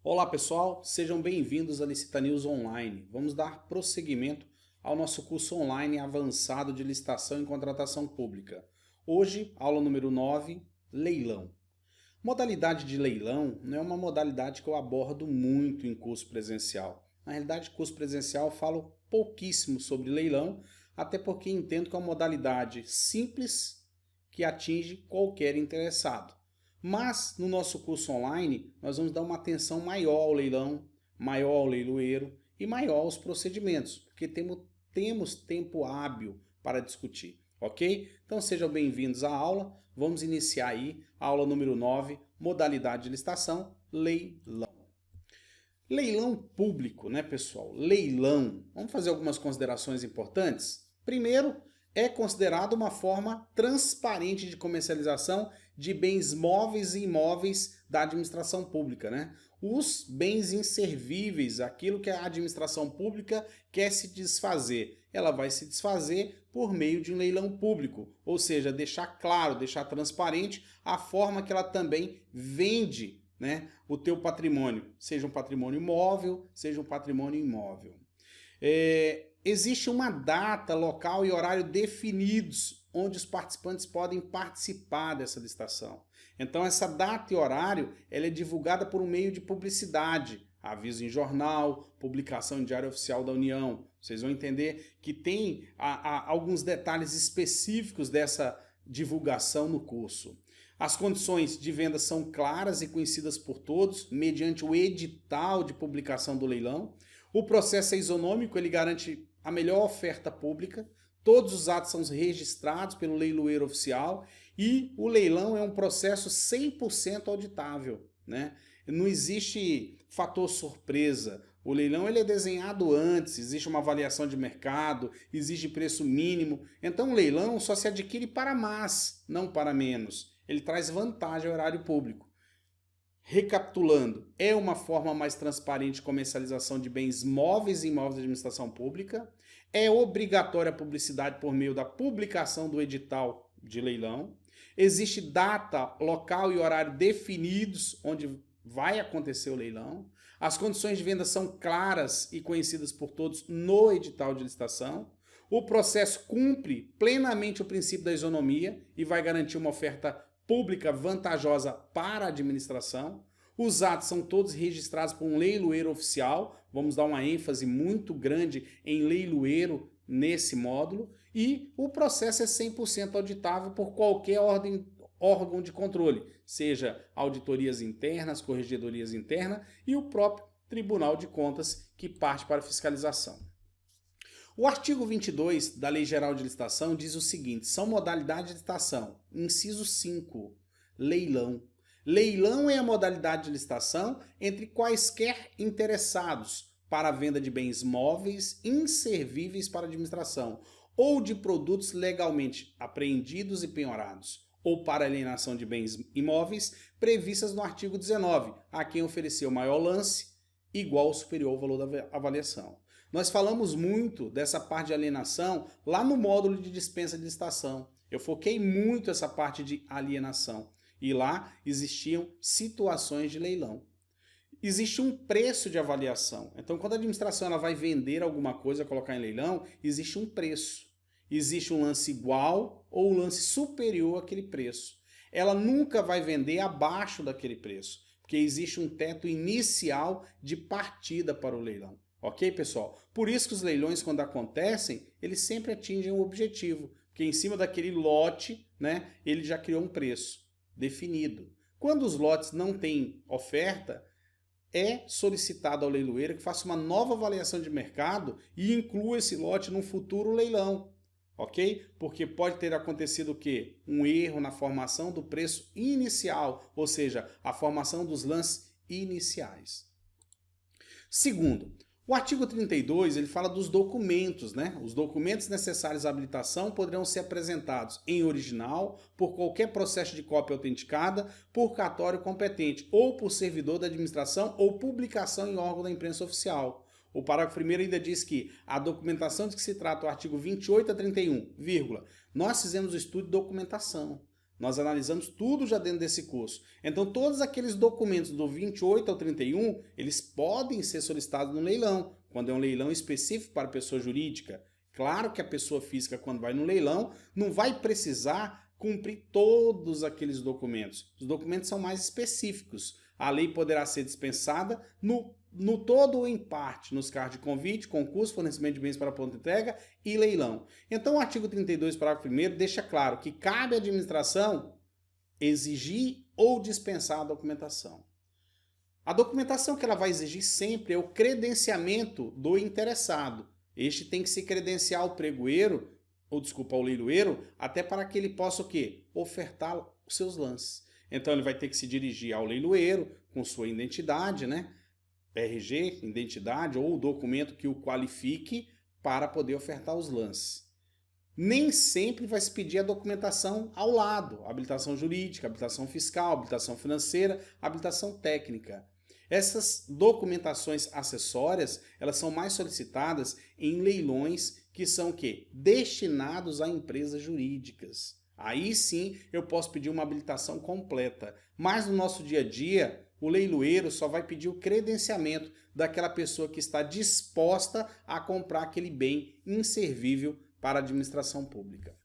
Olá pessoal, sejam bem-vindos à Licita News Online. Vamos dar prosseguimento ao nosso curso online avançado de licitação e contratação pública. Hoje, aula número 9, leilão. Modalidade de leilão não é uma modalidade que eu abordo muito em curso presencial. Na realidade, curso presencial eu falo pouquíssimo sobre leilão, até porque entendo que é uma modalidade simples que atinge qualquer interessado. Mas no nosso curso online nós vamos dar uma atenção maior ao leilão, maior ao leiloeiro e maior aos procedimentos, porque temos tempo hábil para discutir, ok? Então sejam bem-vindos à aula, vamos iniciar aí a aula número 9, modalidade de licitação, leilão. Leilão público, né pessoal? Leilão, vamos fazer algumas considerações importantes? Primeiro, é considerado uma forma transparente de comercialização de bens móveis e imóveis da administração pública, né? Os bens inservíveis, aquilo que a administração pública quer se desfazer, ela vai se desfazer por meio de um leilão público, ou seja, deixar claro, deixar transparente a forma que ela também vende, né, o teu patrimônio, seja um patrimônio móvel, seja um patrimônio imóvel. Existe uma data, local e horário definidos onde os participantes podem participar dessa licitação. Então essa data e horário ela é divulgada por um meio de publicidade, aviso em jornal, publicação em Diário Oficial da União. Vocês vão entender que tem alguns detalhes específicos dessa divulgação no curso. As condições de venda são claras e conhecidas por todos, mediante o edital de publicação do leilão. O processo é isonômico, ele garante a melhor oferta pública, todos os atos são registrados pelo leiloeiro oficial e o leilão é um processo 100% auditável, né? Não existe fator surpresa. O leilão ele é desenhado antes, existe uma avaliação de mercado, existe preço mínimo. Então o leilão só se adquire para mais, não para menos. Ele traz vantagem ao erário público. Recapitulando, é uma forma mais transparente de comercialização de bens móveis e imóveis de administração pública, é obrigatória a publicidade por meio da publicação do edital de leilão, existe data, local e horário definidos onde vai acontecer o leilão, as condições de venda são claras e conhecidas por todos no edital de licitação, o processo cumpre plenamente o princípio da isonomia e vai garantir uma oferta pública vantajosa para a administração. Os atos são todos registrados por um leiloeiro oficial, vamos dar uma ênfase muito grande em leiloeiro nesse módulo, e o processo é 100% auditável por qualquer órgão de controle, seja auditorias internas, corregedorias internas e o próprio Tribunal de Contas que parte para a fiscalização. O artigo 22 da Lei Geral de Licitação diz o seguinte: são modalidades de licitação. Inciso 5, leilão. Leilão é a modalidade de licitação entre quaisquer interessados para a venda de bens móveis inservíveis para a administração ou de produtos legalmente apreendidos e penhorados ou para alienação de bens imóveis previstas no artigo 19, a quem ofereceu maior lance igual ou superior ao valor da avaliação. Nós falamos muito dessa parte de alienação lá no módulo de dispensa de licitação. Eu foquei muito essa parte de alienação e lá existiam situações de leilão. Existe um preço de avaliação. Então, quando a administração ela vai vender alguma coisa, colocar em leilão, existe um preço. Existe um lance igual ou um lance superior àquele preço. Ela nunca vai vender abaixo daquele preço, porque existe um teto inicial de partida para o leilão. Ok, pessoal? Por isso que os leilões, quando acontecem, eles sempre atingem o objetivo, porque em cima daquele lote, né, ele já criou um preço definido. Quando os lotes não têm oferta, é solicitado ao leiloeiro que faça uma nova avaliação de mercado e inclua esse lote num futuro leilão, ok? Porque pode ter acontecido o quê? Um erro na formação do preço inicial, ou seja, a formação dos lances iniciais. Segundo, o artigo 32, ele fala dos documentos, né? Os documentos necessários à habilitação poderão ser apresentados em original, por qualquer processo de cópia autenticada, por cartório competente, ou por servidor da administração, ou publicação em órgão da imprensa oficial. O parágrafo 1º ainda diz que a documentação de que se trata o artigo 28 a 31, nós fizemos o estudo de documentação. Nós analisamos tudo já dentro desse curso. Então, todos aqueles documentos do 28 ao 31, eles podem ser solicitados no leilão, quando é um leilão específico para pessoa jurídica. Claro que a pessoa física, quando vai no leilão, não vai precisar cumprir todos aqueles documentos. Os documentos são mais específicos. A lei poderá ser dispensada no todo ou em parte, nos casos de convite, concurso, fornecimento de bens para pronta entrega e leilão. Então, o artigo 32, parágrafo 1º, deixa claro que cabe à administração exigir ou dispensar a documentação. A documentação que ela vai exigir sempre é o credenciamento do interessado. Este tem que se credenciar ao pregoeiro, ao leiloeiro, até para que ele possa o quê? Ofertar os seus lances. Então, ele vai ter que se dirigir ao leiloeiro com sua identidade, né? RG, identidade ou documento que o qualifique para poder ofertar os lances. Nem sempre vai se pedir a documentação ao lado, habilitação jurídica, habilitação fiscal, habilitação financeira, habilitação técnica. Essas documentações acessórias, elas são mais solicitadas em leilões que são o quê? Destinados a empresas jurídicas. Aí sim eu posso pedir uma habilitação completa, mas no nosso dia a dia, o leiloeiro só vai pedir o credenciamento daquela pessoa que está disposta a comprar aquele bem inservível para a administração pública.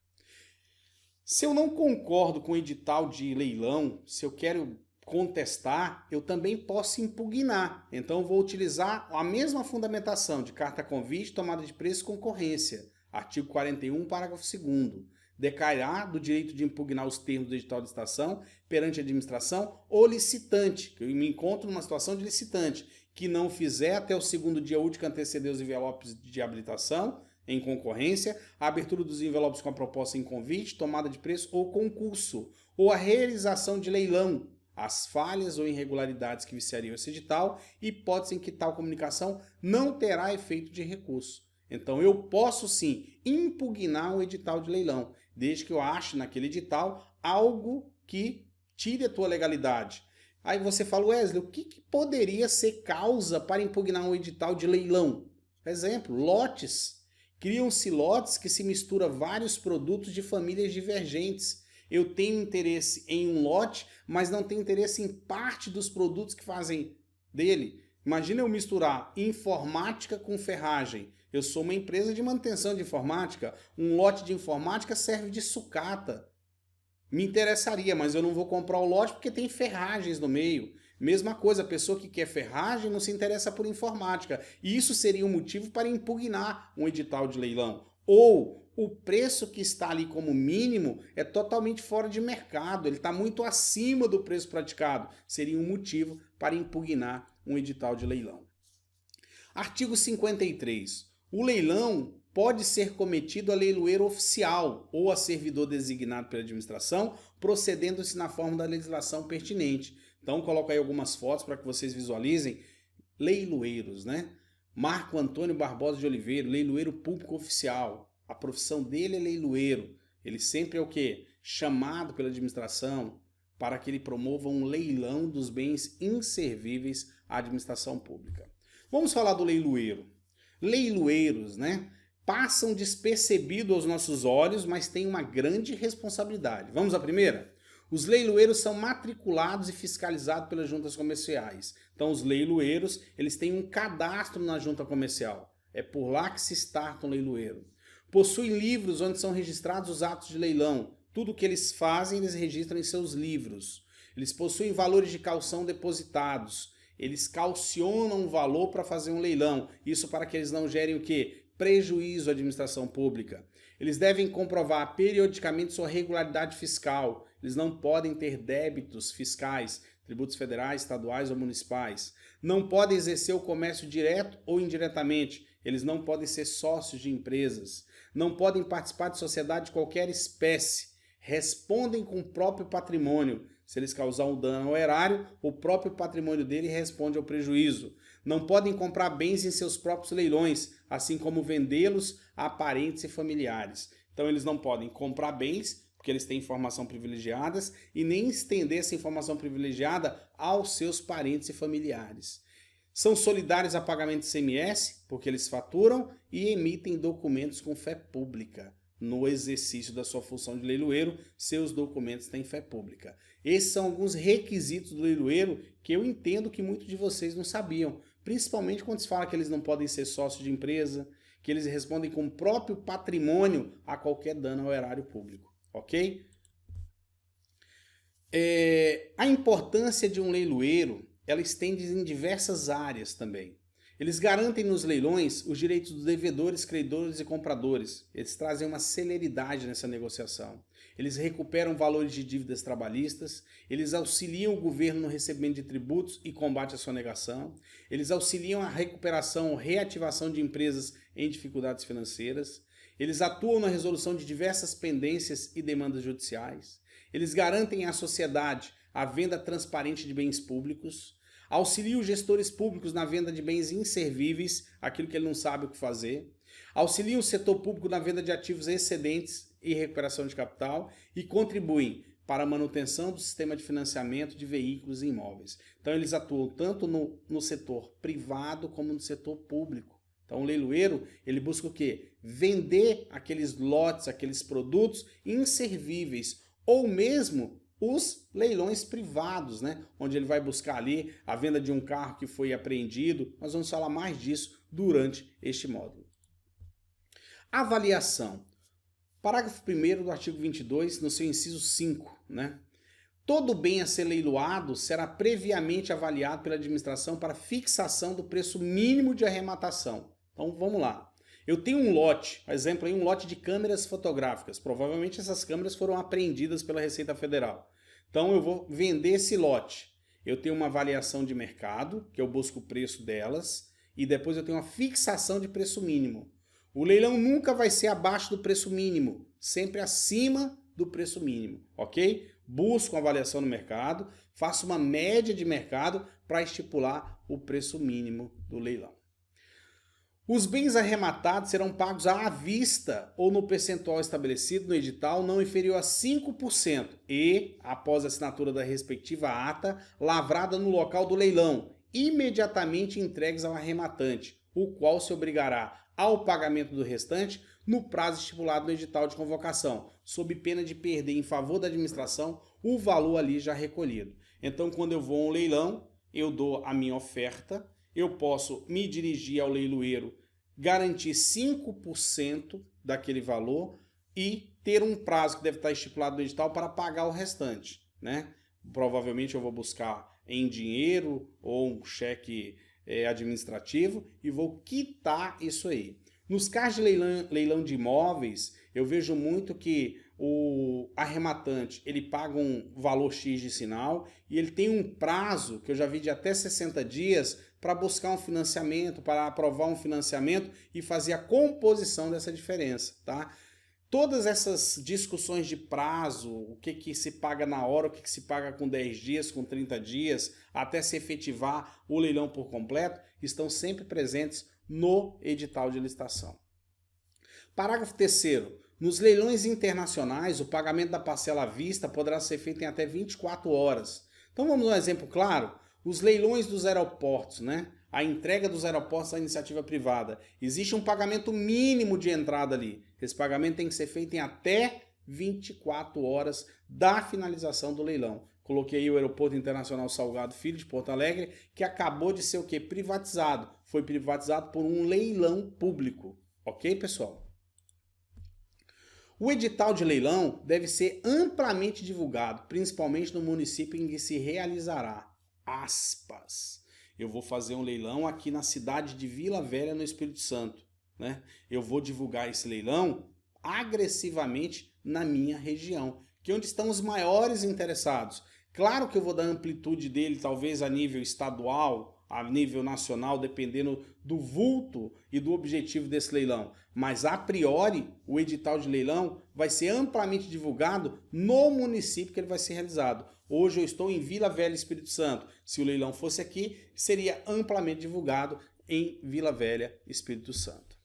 Se eu não concordo com o edital de leilão, se eu quero contestar, eu também posso impugnar. Então eu vou utilizar a mesma fundamentação de carta convite, tomada de preço e concorrência. Artigo 41, parágrafo 2º. Decairá do direito de impugnar os termos do edital de licitação perante a administração ou licitante, que eu me encontro numa situação de licitante, que não fizer até o 2º dia útil que anteceder os envelopes de habilitação em concorrência, a abertura dos envelopes com a proposta em convite, tomada de preço ou concurso, ou a realização de leilão, as falhas ou irregularidades que viciariam esse edital, hipótese em que tal comunicação não terá efeito de recurso. Então eu posso sim impugnar o edital de leilão, desde que eu ache naquele edital algo que tire a tua legalidade. Aí você fala, Wesley, o que poderia ser causa para impugnar um edital de leilão? Exemplo, lotes. Criam-se lotes que se misturam vários produtos de famílias divergentes. Eu tenho interesse em um lote, mas não tenho interesse em parte dos produtos que fazem dele. Imagina eu misturar informática com ferragem. Eu sou uma empresa de manutenção de informática. Um lote de informática serve de sucata. Me interessaria, mas eu não vou comprar o lote porque tem ferragens no meio. Mesma coisa, a pessoa que quer ferragem não se interessa por informática. E isso seria um motivo para impugnar um edital de leilão. Ou o preço que está ali como mínimo é totalmente fora de mercado. Ele está muito acima do preço praticado. Seria um motivo para impugnar um edital de leilão. Artigo 53. O leilão pode ser cometido a leiloeiro oficial ou a servidor designado pela administração, procedendo-se na forma da legislação pertinente. Então, coloco aí algumas fotos para que vocês visualizem. Leiloeiros, né? Marco Antônio Barbosa de Oliveira, leiloeiro público oficial. A profissão dele é leiloeiro. Ele sempre é o quê? Chamado pela administração para que ele promova um leilão dos bens inservíveis à administração pública. Vamos falar do leiloeiro. Leiloeiros, né? Passam despercebido aos nossos olhos, mas têm uma grande responsabilidade. Vamos à primeira? Os leiloeiros são matriculados e fiscalizados pelas juntas comerciais. Então, os leiloeiros, eles têm um cadastro na junta comercial. É por lá que se starta um leiloeiro. Possuem livros onde são registrados os atos de leilão. Tudo que eles fazem, eles registram em seus livros. Eles possuem valores de caução depositados. Eles caucionam o valor para fazer um leilão. Isso para que eles não gerem o quê? Prejuízo à administração pública. Eles devem comprovar periodicamente sua regularidade fiscal. Eles não podem ter débitos fiscais, tributos federais, estaduais ou municipais. Não podem exercer o comércio direto ou indiretamente. Eles não podem ser sócios de empresas. Não podem participar de sociedade de qualquer espécie. Respondem com o próprio patrimônio. Se eles causar um dano ao erário, o próprio patrimônio dele responde ao prejuízo. Não podem comprar bens em seus próprios leilões, assim como vendê-los a parentes e familiares. Então eles não podem comprar bens, porque eles têm informação privilegiadas, e nem estender essa informação privilegiada aos seus parentes e familiares. São solidários a pagamento de ICMS, porque eles faturam e emitem documentos com fé pública. no exercício da sua função de leiloeiro, seus documentos têm fé pública. Esses são alguns requisitos do leiloeiro que eu entendo que muitos de vocês não sabiam, principalmente quando se fala que eles não podem ser sócios de empresa, que eles respondem com o próprio patrimônio a qualquer dano ao erário público, ok? A importância de um leiloeiro, ela estende em diversas áreas também. Eles garantem nos leilões os direitos dos devedores, credores e compradores. Eles trazem uma celeridade nessa negociação. Eles recuperam valores de dívidas trabalhistas, eles auxiliam o governo no recebimento de tributos e combate à sonegação, eles auxiliam a recuperação ou reativação de empresas em dificuldades financeiras, eles atuam na resolução de diversas pendências e demandas judiciais, eles garantem à sociedade a venda transparente de bens públicos, auxiliam os gestores públicos na venda de bens inservíveis, aquilo que ele não sabe o que fazer, auxiliam o setor público na venda de ativos excedentes e recuperação de capital e contribuem para a manutenção do sistema de financiamento de veículos e imóveis. Então eles atuam tanto no setor privado como no setor público. Então o leiloeiro, ele busca o quê? Vender aqueles lotes, aqueles produtos inservíveis ou mesmo os leilões privados, né? Onde ele vai buscar ali a venda de um carro que foi apreendido. Nós vamos falar mais disso durante este módulo. Avaliação. Parágrafo 1º do artigo 22, no seu inciso 5, né? Todo bem a ser leiloado será previamente avaliado pela administração para fixação do preço mínimo de arrematação. Então vamos lá. Eu tenho um lote, por exemplo, um lote de câmeras fotográficas. Provavelmente essas câmeras foram apreendidas pela Receita Federal. Então eu vou vender esse lote. Eu tenho uma avaliação de mercado, que eu busco o preço delas, e depois eu tenho uma fixação de preço mínimo. O leilão nunca vai ser abaixo do preço mínimo, sempre acima do preço mínimo, ok? Busco uma avaliação no mercado, faço uma média de mercado para estipular o preço mínimo do leilão. Os bens arrematados serão pagos à vista ou no percentual estabelecido no edital não inferior a 5% e, após a assinatura da respectiva ata, lavrada no local do leilão, imediatamente entregues ao arrematante, o qual se obrigará ao pagamento do restante no prazo estipulado no edital de convocação, sob pena de perder em favor da administração o valor ali já recolhido. Então, quando eu vou a um leilão, eu dou a minha oferta, eu posso me dirigir ao leiloeiro, garantir 5% daquele valor e ter um prazo que deve estar estipulado no edital para pagar o restante, né? Provavelmente eu vou buscar em dinheiro ou um cheque administrativo e vou quitar isso aí. Nos casos de leilão de imóveis, eu vejo muito que o arrematante ele paga um valor X de sinal e ele tem um prazo, que eu já vi de até 60 dias, para buscar um financiamento, para aprovar um financiamento e fazer a composição dessa diferença, tá? Todas essas discussões de prazo, o que se paga na hora, o que se paga com 10 dias, com 30 dias, até se efetivar o leilão por completo, estão sempre presentes no edital de licitação. Parágrafo 3º. Nos leilões internacionais, o pagamento da parcela à vista poderá ser feito em até 24 horas. Então vamos dar um exemplo claro. Os leilões dos aeroportos, né? A entrega dos aeroportos à iniciativa privada. Existe um pagamento mínimo de entrada ali. Esse pagamento tem que ser feito em até 24 horas da finalização do leilão. Coloquei aí o Aeroporto Internacional Salgado Filho de Porto Alegre, que acabou de ser o quê? Privatizado. Foi privatizado por um leilão público. Ok, pessoal? O edital de leilão deve ser amplamente divulgado, principalmente no município em que se realizará. Aspas. Eu vou fazer um leilão aqui na cidade de Vila Velha, no Espírito Santo, né? Eu vou divulgar esse leilão agressivamente na minha região, que é onde estão os maiores interessados. Claro que eu vou dar amplitude dele, talvez a nível estadual, a nível nacional, dependendo do vulto e do objetivo desse leilão. Mas, a priori, o edital de leilão vai ser amplamente divulgado no município que ele vai ser realizado. Hoje eu estou em Vila Velha, Espírito Santo. Se o leilão fosse aqui, seria amplamente divulgado em Vila Velha, Espírito Santo.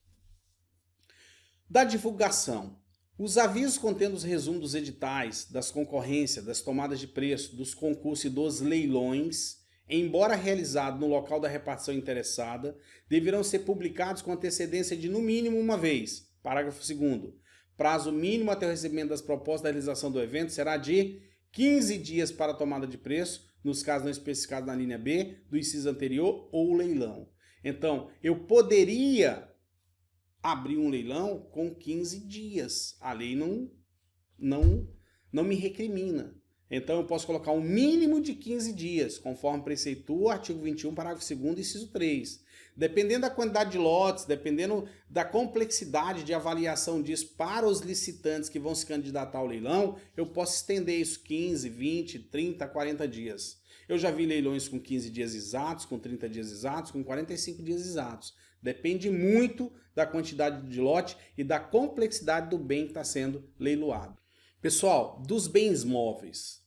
Da divulgação. Os avisos contendo os resumos dos editais, das concorrências, das tomadas de preço, dos concursos e dos leilões, embora realizado no local da repartição interessada, deverão ser publicados com antecedência de no mínimo uma vez. Parágrafo 2º. Prazo mínimo até o recebimento das propostas da realização do evento será de 15 dias para a tomada de preço, nos casos não especificados na linha B, do inciso anterior ou leilão. Então, eu poderia abrir um leilão com 15 dias. A lei não me recrimina. Então, eu posso colocar um mínimo de 15 dias, conforme preceitua o artigo 21, parágrafo 2º, inciso 3. Dependendo da quantidade de lotes, dependendo da complexidade de avaliação disso para os licitantes que vão se candidatar ao leilão, eu posso estender isso 15, 20, 30, 40 dias. Eu já vi leilões com 15 dias exatos, com 30 dias exatos, com 45 dias exatos. Depende muito da quantidade de lote e da complexidade do bem que está sendo leiloado. Pessoal, dos bens móveis.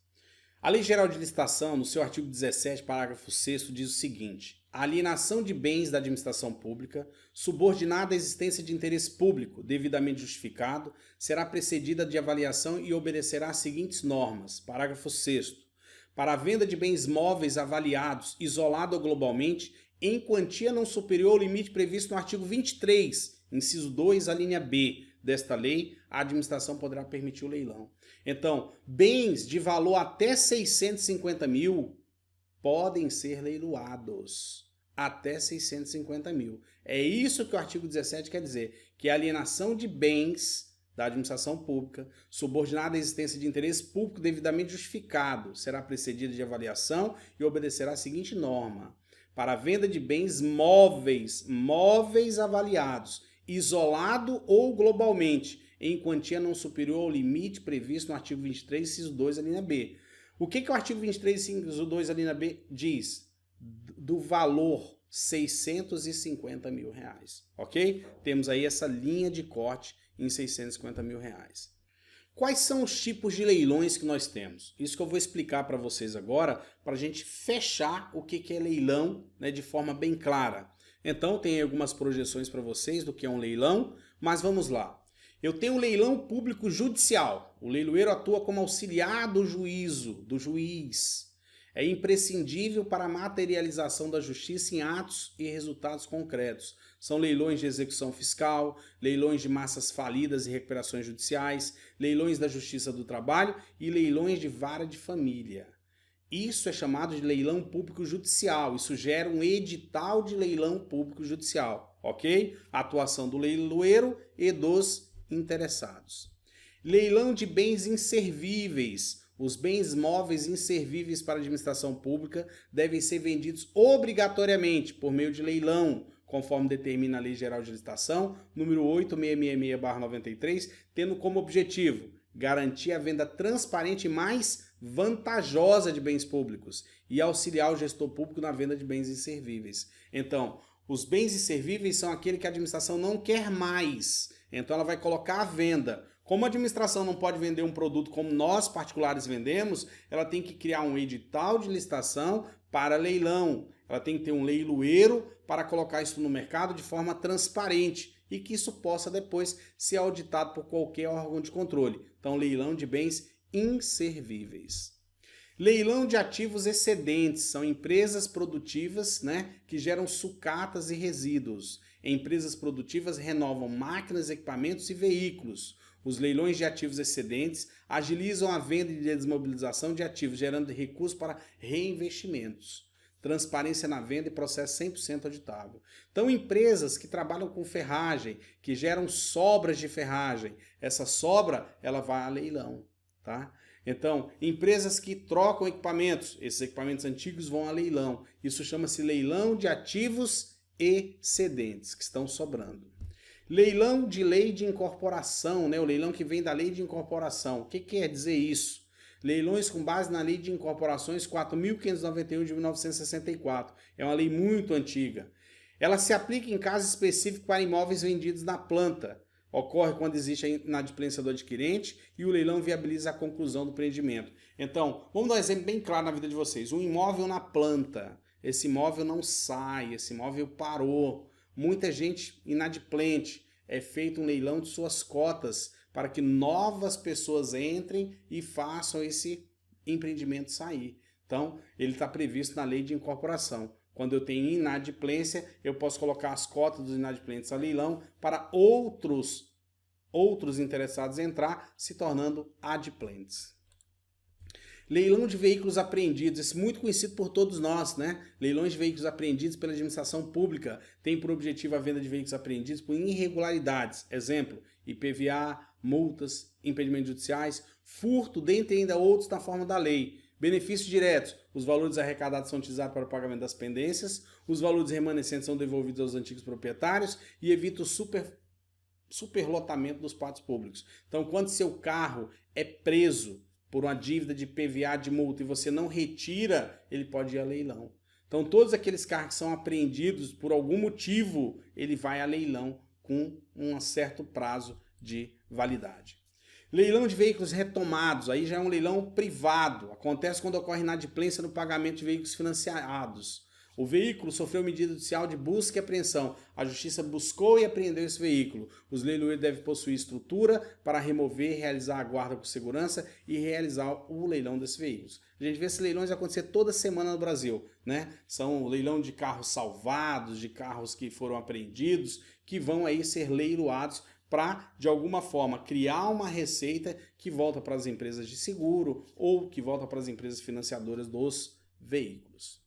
A Lei Geral de Licitação, no seu artigo 17, parágrafo 6º, diz o seguinte: a alienação de bens da administração pública, subordinada à existência de interesse público devidamente justificado, será precedida de avaliação e obedecerá às seguintes normas. Parágrafo 6º. Para a venda de bens móveis avaliados, isolado ou globalmente, em quantia não superior ao limite previsto no artigo 23, inciso 2, a linha B desta lei, a administração poderá permitir o leilão. Então, bens de valor até 650 mil podem ser leiloados. Até 650 mil. É isso que o artigo 17 quer dizer, que a alienação de bens da administração pública, subordinada à existência de interesse público devidamente justificado, será precedida de avaliação e obedecerá à seguinte norma: para a venda de bens móveis avaliados, isolado ou globalmente, em quantia não superior ao limite previsto no artigo 23, inciso 2, a linha B. O que o artigo 23, inciso 2, a linha B diz? Do valor 650 mil reais, ok? Temos aí essa linha de corte em 650 mil reais. Quais são os tipos de leilões que nós temos? Isso que eu vou explicar para vocês agora, para a gente fechar o que é leilão, né, de forma bem clara. Então, tem algumas projeções para vocês do que é um leilão, mas vamos lá. Eu tenho um leilão público judicial. O leiloeiro atua como auxiliar do juízo, do juiz. É imprescindível para a materialização da justiça em atos e resultados concretos. São leilões de execução fiscal, leilões de massas falidas e recuperações judiciais, leilões da justiça do trabalho e leilões de vara de família. Isso é chamado de leilão público judicial. Isso gera um edital de leilão público judicial, ok? A atuação do leiloeiro e dos interessados. Leilão de bens inservíveis. Os bens móveis inservíveis para a administração pública devem ser vendidos obrigatoriamente por meio de leilão, conforme determina a Lei Geral de Licitação, número 8666/93, tendo como objetivo garantir a venda transparente e mais vantajosa de bens públicos e auxiliar o gestor público na venda de bens inservíveis. Então, os bens inservíveis são aquele que a administração não quer mais. Então, ela vai colocar à venda. Como a administração não pode vender um produto como nós particulares vendemos, ela tem que criar um edital de licitação para leilão. Ela tem que ter um leiloeiro para colocar isso no mercado de forma transparente e que isso possa depois ser auditado por qualquer órgão de controle. Então, leilão de bens inservíveis. Leilão de ativos excedentes. São empresas produtivas, né, que geram sucatas e resíduos. Empresas produtivas renovam máquinas, equipamentos e veículos. Os leilões de ativos excedentes agilizam a venda e desmobilização de ativos, gerando recursos para reinvestimentos. Transparência na venda e processo 100% auditável. Então, empresas que trabalham com ferragem, que geram sobras de ferragem, essa sobra ela vai a leilão, tá? Então, empresas que trocam equipamentos, esses equipamentos antigos vão a leilão. Isso chama-se leilão de ativos excedentes, que estão sobrando. Leilão de lei de incorporação, né? O leilão que vem da lei de incorporação. O que quer dizer isso? Leilões com base na Lei de Incorporações 4.591 de 1964. É uma lei muito antiga. Ela se aplica em caso específico para imóveis vendidos na planta. Ocorre quando existe a inadimplência do adquirente e o leilão viabiliza a conclusão do empreendimento. Então, vamos dar um exemplo bem claro na vida de vocês. Um imóvel na planta. Esse imóvel não sai, esse imóvel parou. Muita gente inadimplente. É feito um leilão de suas cotas para que novas pessoas entrem e façam esse empreendimento sair. Então, ele está previsto na lei de incorporação. Quando eu tenho inadimplência, eu posso colocar as cotas dos inadimplentes a leilão para outros outros interessados entrar, se tornando adimplentes. Leilão de veículos apreendidos, esse muito conhecido por todos nós, né? Leilões de veículos apreendidos pela administração pública tem por objetivo a venda de veículos apreendidos por irregularidades. Exemplo, IPVA, multas, impedimentos judiciais, furto, dentre ainda outros na forma da lei. Benefícios diretos, os valores arrecadados são utilizados para o pagamento das pendências, os valores remanescentes são devolvidos aos antigos proprietários e evita o superlotamento dos pátios públicos. Então, quando seu carro é preso por uma dívida de PVA de multa e você não retira, ele pode ir a leilão. Então, todos aqueles carros que são apreendidos por algum motivo, ele vai a leilão com um certo prazo de validade. Leilão de veículos retomados, aí já é um leilão privado. Acontece quando ocorre inadimplência no pagamento de veículos financiados. O veículo sofreu medida judicial de busca e apreensão. A justiça buscou e apreendeu esse veículo. Os leiloeiros devem possuir estrutura para remover, realizar a guarda com segurança e realizar o leilão desses veículos. A gente vê esses leilões acontecer toda semana no Brasil, né? São leilão de carros salvados, de carros que foram apreendidos, que vão aí ser leiloados para, de alguma forma, criar uma receita que volta para as empresas de seguro ou que volta para as empresas financiadoras dos veículos.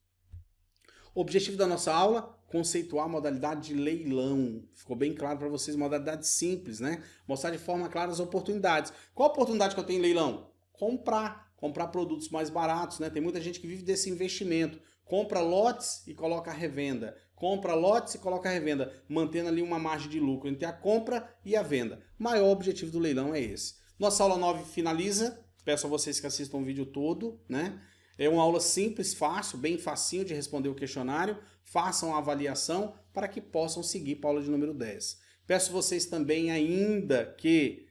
O objetivo da nossa aula, conceituar a modalidade de leilão. Ficou bem claro para vocês, modalidade simples, né? Mostrar de forma clara as oportunidades. Qual a oportunidade que eu tenho em leilão? Comprar produtos mais baratos, né? Tem muita gente que vive desse investimento. Compra lotes e coloca a revenda. Compra lotes e coloca a revenda, mantendo ali uma margem de lucro entre a compra e a venda. O maior objetivo do leilão é esse. Nossa aula 9 finaliza. Peço a vocês que assistam o vídeo todo, né? É uma aula simples, fácil, bem facinho de responder o questionário. Façam a avaliação para que possam seguir para a aula de número 10. Peço vocês também ainda que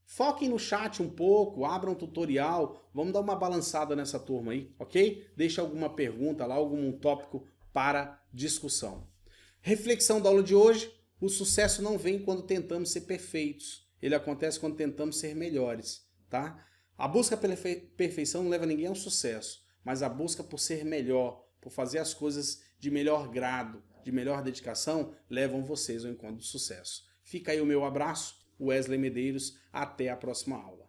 foquem no chat um pouco, abram um tutorial, vamos dar uma balançada nessa turma aí, ok? Deixe alguma pergunta lá, algum tópico para discussão. Reflexão da aula de hoje: o sucesso não vem quando tentamos ser perfeitos, ele acontece quando tentamos ser melhores, tá? A busca pela perfeição não leva ninguém ao sucesso, mas a busca por ser melhor, por fazer as coisas de melhor grado, de melhor dedicação, levam vocês ao encontro do sucesso. Fica aí o meu abraço, Wesley Medeiros, até a próxima aula.